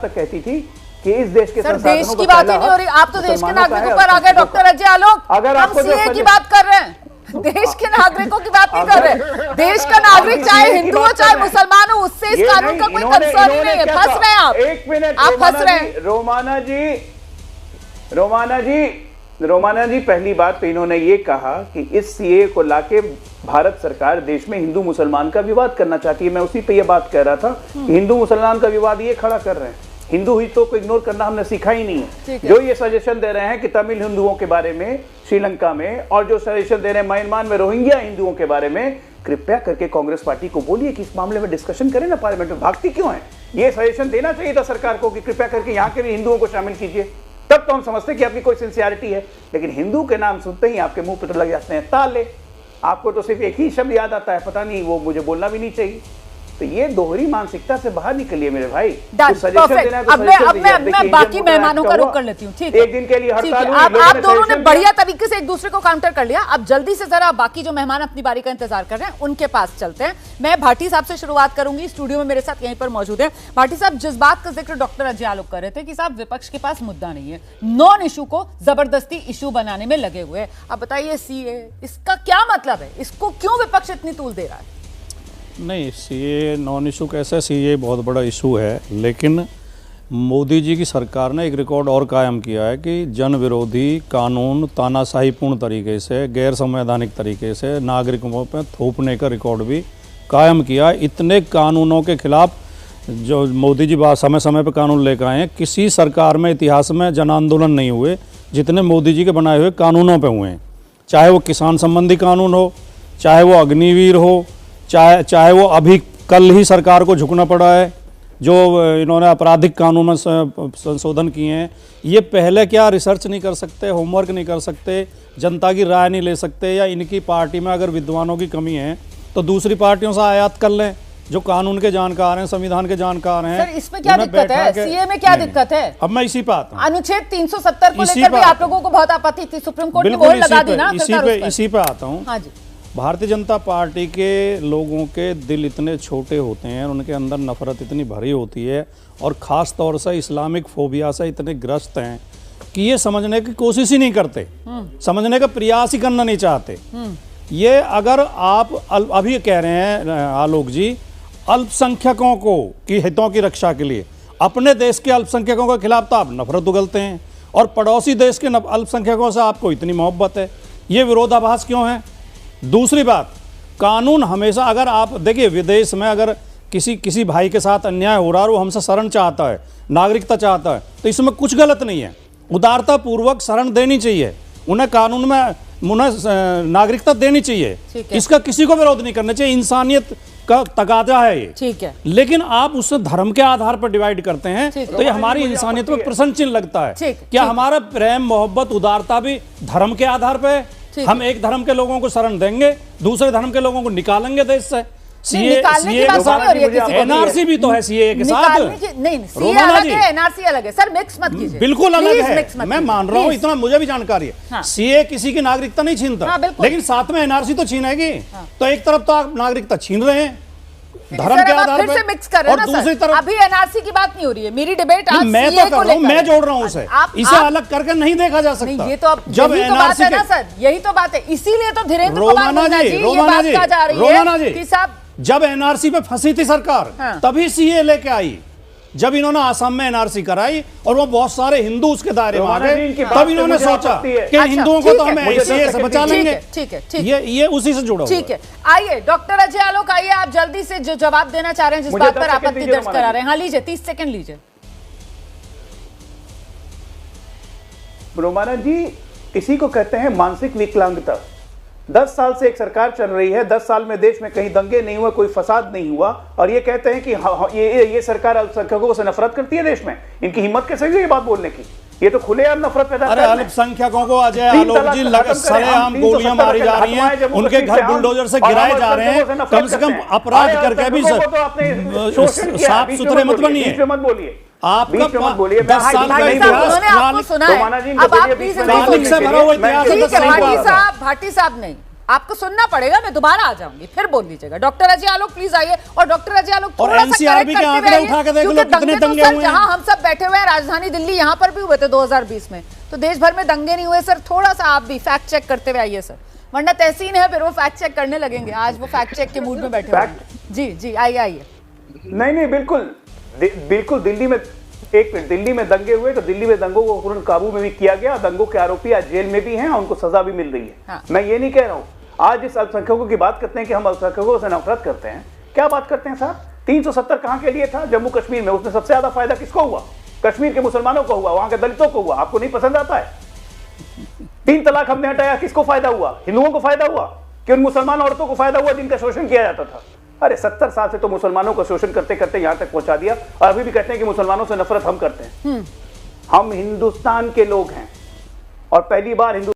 तक कहती थी कि इस देश के देश की बात ही नहीं हो रही, आप तो देश के नागरिकों पर आ गए डॉक्टर अजय आलोक। अगर हम सीए की बात कर रहे हैं, देश के नागरिकों की बात नहीं कर रहे। देश का नागरिक चाहे हिंदू हो चाहे मुसलमान हो, उससे इस कानून का कोई कंसर्न ही नहीं है। फंस रहे हैं आप, एक मिनट, आप फंस रहे हैं। रोमाना जी पहली बात तो इन्होंने ये कहा कि इस सीए को लाके भारत सरकार देश में हिंदू मुसलमान का विवाद करना चाहती है। मैं उसी पे ये बात कह रहा था कि हिंदू मुसलमान का विवाद ये खड़ा कर रहे हैं। हिंदू हितों को इग्नोर करना हमने सीखा ही नहीं है। जो ये सजेशन दे रहे हैं कि तमिल हिंदुओं के बारे में श्रीलंका में, और जो सजेशन दे रहे हैं म्यांमार में रोहिंग्या हिंदुओं के बारे में, कृपया करके कांग्रेस पार्टी को बोलिए कि इस मामले में डिस्कशन करें ना पार्लियामेंट में। भागती क्यों है? ये सजेशन देना चाहिए था सरकार को कि कृपया करके यहाँ के भी हिंदुओं को शामिल कीजिए, तब तो हम समझते कि आपकी कोई सिंसियरिटी है। लेकिन हिंदू के नाम सुनते ही आपके मुंह पर लग जाते हैं ताले। आपको तो सिर्फ एक ही शब्द याद आता है, पता नहीं वो मुझे बोलना भी नहीं चाहिए। तो ये दोहरी मानसिकता से बाहर निकलिए मेरे भाई। अब मैं बाकी मेहमानों का रुख कर लेती हूँ, ठीक है? एक दिन के लिए हड़ताल हुई, आप दोनों ने बढ़िया तरीके से एक दूसरे को काउंटर कर लिया। अब जल्दी से जरा बाकी जो मेहमान अपनी बारी का इंतजार कर रहे हैं उनके पास चलते हैं। मैं भाटी साहब से शुरुआत करूंगी, स्टूडियो में मेरे साथ यहीं पर मौजूद है। भाटी साहब, जिस बात का जिक्र डॉक्टर अजय आलोक कर रहे थे कि साहब विपक्ष के पास मुद्दा नहीं है, नॉन इशू को जबरदस्ती इशू बनाने में लगे हुए। अब बताइए सीए, इसका क्या मतलब है? इसको क्यों विपक्ष इतनी तूल दे रहा है? नहीं, सीए नॉन इशू कैसे, सीए बहुत बड़ा इशू है। लेकिन मोदी जी की सरकार ने एक रिकॉर्ड और कायम किया है कि जन विरोधी कानून तानाशाहीपूर्ण तरीके से, गैर संवैधानिक तरीके से नागरिकों पर थोपने का रिकॉर्ड भी कायम किया। इतने कानूनों के खिलाफ जो मोदी जी समय समय पर कानून लेकर आए हैं, किसी सरकार में इतिहास में जन आंदोलन नहीं हुए जितने मोदी जी के बनाए हुए कानूनों पर हुए हैं। चाहे वो किसान संबंधी कानून हो, चाहे वो अग्निवीर हो, चाहे वो अभी कल ही सरकार को झुकना पड़ा है जो इन्होंने आपराधिक कानून में संशोधन किए हैं। ये पहले क्या रिसर्च नहीं कर सकते, होमवर्क नहीं कर सकते, जनता की राय नहीं ले सकते, या इनकी पार्टी में अगर विद्वानों की कमी है तो दूसरी पार्टियों से आयात कर लें जो कानून के जानकार हैं, संविधान के जानकार हैं। सर, इसमें क्या दिक्कत है? सीए में क्या दिक्कत है? अब मैं इसी पे आता हूँ। अनुच्छेद 370 को लेकर भी आप लोगों को बहुत आपत्ति थी, सुप्रीम कोर्ट ने बोल लगा दी ना। इसी पे आता हूँ। हाँ जी। भारतीय जनता पार्टी के लोगों के दिल इतने छोटे होते हैं, उनके अंदर नफरत इतनी भरी होती है, और ख़ास तौर से इस्लामिक फोबिया से इतने ग्रस्त हैं कि ये समझने की कोशिश ही नहीं करते, समझने का प्रयास ही करना नहीं चाहते। ये अगर आप अभी कह रहे हैं आलोक जी, अल्पसंख्यकों को की हितों की रक्षा के लिए अपने देश के अल्पसंख्यकों के खिलाफ तो आप नफरत उगलते हैं, और पड़ोसी देश के अल्पसंख्यकों से आपको इतनी मोहब्बत है। ये विरोधाभास क्यों है? दूसरी बात, कानून हमेशा, अगर आप देखिए विदेश में अगर किसी भाई के साथ अन्याय हो रहा है और वो हमसे शरण चाहता है, नागरिकता चाहता है, तो इसमें कुछ गलत नहीं है। उदारता पूर्वक शरण देनी चाहिए उन्हें, कानून में उन्हें नागरिकता देनी चाहिए, इसका किसी को विरोध नहीं करना चाहिए। इंसानियत का तकाजा है ये, ठीक है। लेकिन आप उससे धर्म के आधार पर डिवाइड करते हैं तो ये हमारी इंसानियत पर प्रश्न चिन्ह लगता है। क्या हमारा प्रेम, मोहब्बत, उदारता भी धर्म के आधार पर? हम एक धर्म के लोगों को शरण देंगे, दूसरे धर्म के लोगों को निकालेंगे देश से। सीए के साथ एनआरसी भी तो है, सीए के साथ नहीं, रोमाना जी एनआरसी अलग है सर, मिक्स मत कीजिए। बिल्कुल अलग है, मैं मान रहा हूँ, इतना मुझे भी जानकारी है। सीए किसी की नागरिकता नहीं छीनता, लेकिन साथ में एनआरसी तो छीनेगी। तो एक तरफ तो आप नागरिकता छीन रहे हैं धर्म के आधार पर, मिक्स कर रहे हैं, और दूसरी तरफ अभी एनआरसी की बात नहीं हो रही है। मेरी डिबेट आज मैं तो कर रहा हूं, मैं जोड़ रहा हूं उसे, इसे अलग करके नहीं देखा जा सकता। ये तो अब जब एनआरसी है ना सर, यही तो बात है। इसीलिए तो धीरेन्द्र कुमार मुंडा जी ये बात कहा जा रही है कि साहब जब एनआरसी पे फंसी थी सरकार, तभी सीए लेके आई। जब इन्होंने आसाम में एनआरसी कराई और वो बहुत सारे हिंदू उसके दायरे में आ गए, तब इन्होंने सोचा कि हिंदुओं को तो हम सीए से बचा लेंगे। ठीक है, ये उसी से जुड़ा हुआ है। ठीक है, आइए डॉक्टर अजय आलोक, आइए आप जल्दी से जो जवाब देना चाह रहे हैं, जिस बात पर आपत्ति दर्ज करा रहे हैं। हाँ लीजिए, 30 सेकंड लीजिए। रोमाना जी, इसी को कहते हैं मानसिक विकलांगता। 10 साल से एक सरकार चल रही है, 10 साल में देश में कहीं दंगे नहीं हुए, कोई फसाद नहीं हुआ, और ये कहते हैं कि ये सरकार अल्पसंख्यकों से नफरत करती है देश में। इनकी हिम्मत कैसे हुई ये बात बोलने की? ये तो खुलेआम नफरत पैदा कर रहे हैं। अल्पसंख्यकों को अजय आलोक जी सरेआम गोलियां मारी जा रही हैं, उनके घर बुलडोजर से गिराए जा रहे हैं। कम से कम अपराध करके भी साफ सुथरे मत बनिए। मत बोलिए, आपका 10 साल का इतिहास सुना है। अब आप प्लीज भाटी साहब नहीं, आपको सुनना पड़ेगा, मैं दोबारा आ जाऊंगी, फिर बोल लीजिएगा। डॉक्टर अजय आलोक प्लीज आइए, और डॉक्टर अजय आलोक और NCRB के आंकड़े उठा के देख लो कितने दंगे हुए हैं। जहां हम सब बैठे हुए हैं राजधानी दिल्ली, यहां पर भी हुए थे 2020 में, तो देश भर में दंगे नहीं हुए। सर थोड़ा सा आप भी फैक्ट चेक करते हुए आइए सर, वरना तहसीन है फिर वो फैक्ट चेक करने लगेंगे। आज वो फैक्ट चेक के मूड में बैठे हुए हैं। जी जी आइए आइए। नहीं बिल्कुल बिल्कुल, दिल्ली में एक मिनट, दिल्ली में दंगे हुए तो दिल्ली में दंगों को तुरंत काबू में भी किया गया, दंगों के आरोपी आज जेल में भी हैं, उनको सजा भी मिल रही है। हाँ। मैं ये नहीं कह रहा हूं, आज इस अल्पसंख्यकों की बात करते हैं कि हम अल्पसंख्यकों से नफरत करते हैं, क्या बात करते हैं साहब? 370 कहां के लिए था? जम्मू कश्मीर में। उसमें सबसे ज्यादा फायदा किसको हुआ? कश्मीर के मुसलमानों को हुआ, वहां के दलितों को हुआ। आपको नहीं पसंद आता है? 3 तलाक हमने हटाया, किसको फायदा हुआ? हिंदुओं को फायदा हुआ कि उन मुसलमान औरतों को फायदा हुआ जिनका शोषण किया जाता था? अरे 70 साल से तो मुसलमानों को शोषण करते करते यहां तक पहुंचा दिया, और अभी भी कहते हैं कि मुसलमानों से नफरत हम करते हैं। हम हिंदुस्तान के लोग हैं, और पहली बार हिंदू